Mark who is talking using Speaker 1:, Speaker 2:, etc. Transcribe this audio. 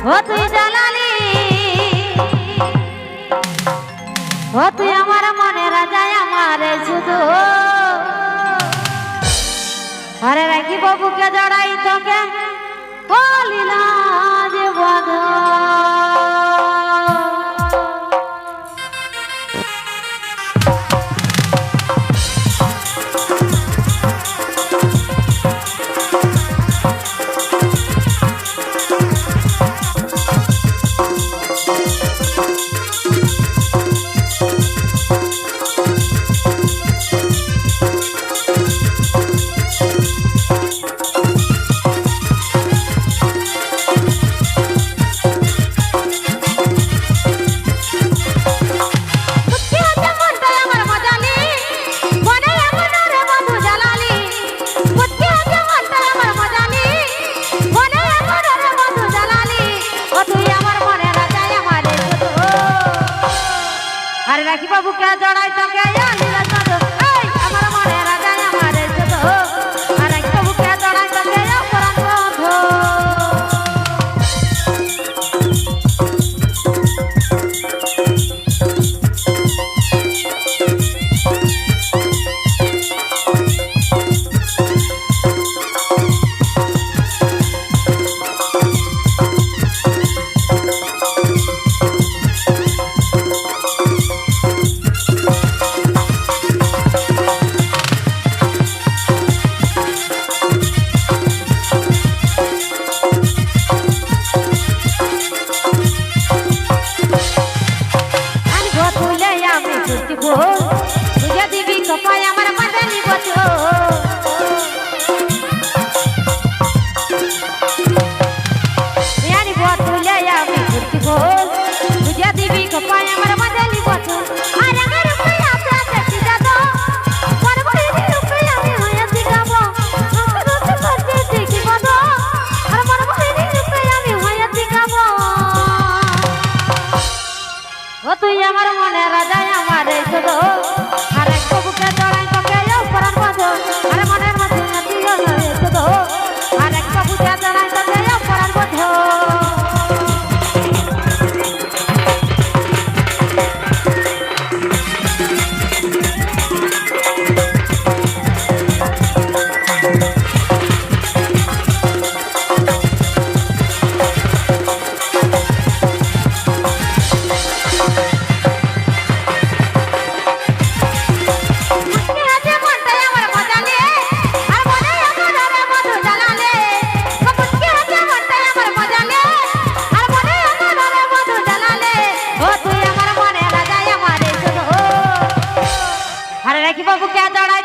Speaker 1: ও তুই জালালি ও তুই আমার মনে রাজা আমারে শুধু আরে রাখি বাবুকে জড়াই তোকে বলিলা যে বধ রাখি বাবু কে জড়াই তোকে আমার মনে রাজা আমারে শুধু আর রাখি বাবু কে জড়াই তোকে অপরাধ বধ तुझ्या दिवी कपाय আমার মাদানি বছো यानी बोतुले আমি করতে বল तुझ्या दिवी कपाय আমার মাদানি বছো আর আমার রূপে আপনাকে দিদা দাও পরবরে রূপে আমি হইতে গাবো রূপে করতে দেখি বদো আর পরবরে রূপে আমি হইতে গাবো ও তুই আমার মনে রাজা আমারে শুধু আরে কবুকে জড়াই তোকে অপরাধ বধ আরে মনের মধ্যে তুইও নয় শুধু আরে কবুকে জড়াই তোকে অপরাধ বধ রাখি বাবু কে জড়াই